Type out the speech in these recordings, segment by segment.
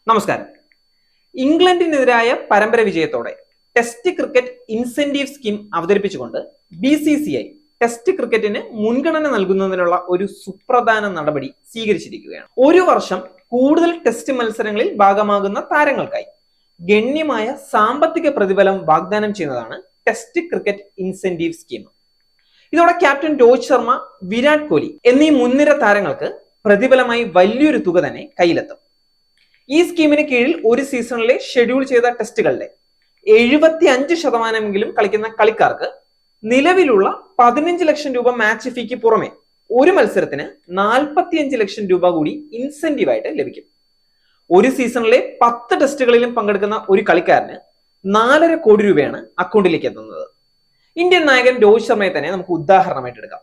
നമസ്കാരം. ഇംഗ്ലണ്ടിനെതിരായ പരമ്പര വിജയത്തോടെ ടെസ്റ്റ് ക്രിക്കറ്റ് ഇൻസെന്റീവ് സ്കീം അവതരിപ്പിച്ചുകൊണ്ട് BCCI ടെസ്റ്റ് ക്രിക്കറ്റിന് മുൻഗണന നൽകുന്നതിനുള്ള ഒരു സുപ്രധാന നടപടി സ്വീകരിച്ചിരിക്കുകയാണ്. ഒരു വർഷം കൂടുതൽ ടെസ്റ്റ് മത്സരങ്ങളിൽ ഭാഗമാകുന്ന താരങ്ങൾക്കായി ഗണ്യമായ സാമ്പത്തിക പ്രതിഫലം വാഗ്ദാനം ചെയ്യുന്നതാണ് ടെസ്റ്റ് ക്രിക്കറ്റ് ഇൻസെന്റീവ് സ്കീം. ഇതോടെ ക്യാപ്റ്റൻ രോഹിത് ശർമ്മ, വിരാട് കോഹ്ലി എന്നീ മുൻനിര താരങ്ങൾക്ക് പ്രതിഫലമായി വലിയൊരു തുക തന്നെ കയ്യിലെത്തും. ഈ സ്കീമിന് കീഴിൽ ഒരു സീസണിലെ ഷെഡ്യൂൾ ചെയ്ത ടെസ്റ്റുകളുടെ 75% കളിക്കുന്ന കളിക്കാർക്ക് നിലവിലുള്ള 15 ലക്ഷം രൂപ മാച്ച് ഫീക്ക് പുറമെ ഒരു മത്സരത്തിന് 45 ലക്ഷം രൂപ കൂടി ഇൻസെന്റീവ് ആയിട്ട് ലഭിക്കും. ഒരു സീസണിലെ 10 ടെസ്റ്റുകളിലും പങ്കെടുക്കുന്ന ഒരു കളിക്കാരന് 4.5 കോടി രൂപയാണ് അക്കൗണ്ടിലേക്ക് എത്തുന്നത്. ഇന്ത്യൻ നായകൻ രോഹിത് ശർമ്മയെ തന്നെ നമുക്ക് ഉദാഹരണമായിട്ട് എടുക്കാം.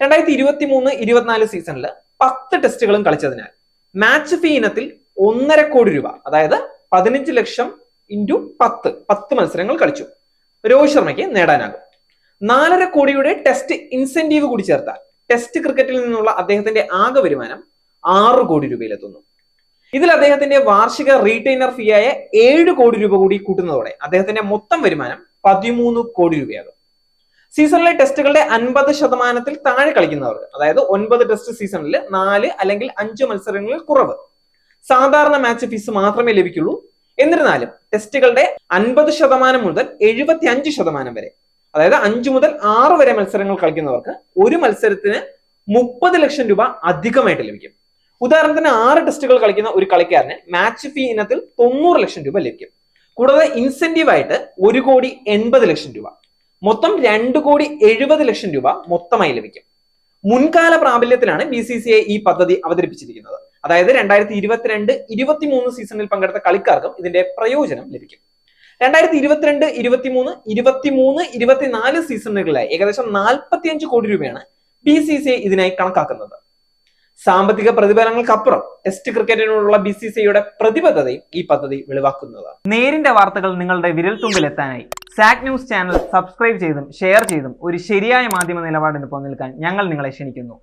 2023-24 സീസണിൽ 10 ടെസ്റ്റുകളും കളിച്ചതിനാൽ മാച്ച് ഫീ ഇനത്തിൽ 1.5 കോടി രൂപ, അതായത് 15 ലക്ഷം ഇൻറ്റു 10 മത്സരങ്ങൾ കളിച്ചു രോഹിത് ശർമ്മയ്ക്ക് നേടാനാകും. 4.5 കോടിയുടെ ടെസ്റ്റ് ഇൻസെന്റീവ് കൂടി ചേർത്താൽ ടെസ്റ്റ് ക്രിക്കറ്റിൽ നിന്നുള്ള അദ്ദേഹത്തിന്റെ ആകെ വരുമാനം 6 കോടി രൂപയിലെത്തുന്നു. ഇതിൽ അദ്ദേഹത്തിന്റെ വാർഷിക റീറ്റെയിനർ ഫീ ആയ 7 കോടി രൂപ കൂടി കൂട്ടുന്നതോടെ അദ്ദേഹത്തിന്റെ മൊത്തം വരുമാനം 13 കോടി രൂപയാകും. സീസണിലെ ടെസ്റ്റുകളുടെ 50% താഴെ കളിക്കുന്നവർക്ക്, അതായത് 9 ടെസ്റ്റ് സീസണിൽ 4 അല്ലെങ്കിൽ 5 മത്സരങ്ങളിൽ കുറവ്, സാധാരണ മാച്ച് ഫീസ് മാത്രമേ ലഭിക്കുള്ളൂ. എന്നിരുന്നാലും ടെസ്റ്റുകളുടെ 50% മുതൽ 75% വരെ, അതായത് 5 മുതൽ 6 വരെ മത്സരങ്ങൾ കളിക്കുന്നവർക്ക് ഒരു മത്സരത്തിന് 30 ലക്ഷം രൂപ അധികമായിട്ട് ലഭിക്കും. ഉദാഹരണത്തിന് 6 ടെസ്റ്റുകൾ കളിക്കുന്ന ഒരു കളിക്കാരന് മാച്ച് ഫീ ഇനത്തിൽ 90 ലക്ഷം രൂപ ലഭിക്കും. കൂടാതെ ഇൻസെന്റീവ് ആയിട്ട് 1 കോടി 80 ലക്ഷം രൂപ, മൊത്തം 2 കോടി 70 ലക്ഷം രൂപ മൊത്തമായി ലഭിക്കും. മുൻകാല പ്രാബല്യത്തിലാണ് BCCI ഈ പദ്ധതി അവതരിപ്പിച്ചിരിക്കുന്നത്. അതായത് 2022-23 സീസണിൽ പങ്കെടുത്ത കളിക്കാർക്കും ഇതിന്റെ പ്രയോജനം ലഭിക്കും. 2022-23-24 സീസണുകളിലായി ഏകദേശം 45 കോടി രൂപയാണ് BCCI ഇതിനായി കണക്കാക്കുന്നത്. സാമ്പത്തിക പ്രതിഫലങ്ങൾക്കപ്പുറം ടെസ്റ്റ് ക്രിക്കറ്റിനോടുള്ള BCCIയുടെ പ്രതിബദ്ധതയും ഈ പദ്ധതി വെളിവാക്കുന്നതാണ്. നേരിന്റെ വാർത്തകൾ നിങ്ങളുടെ വിരൽത്തുമ്പിൽ എത്താനായി സാക് ന്യൂസ് ചാനൽ സബ്സ്ക്രൈബ് ചെയ്തും ഷെയർ ചെയ്തും ഒരു ശരിയായ മാധ്യമ നിലപാടിന് നിൽക്കാൻ ഞങ്ങൾ നിങ്ങളെ ക്ഷണിക്കുന്നു.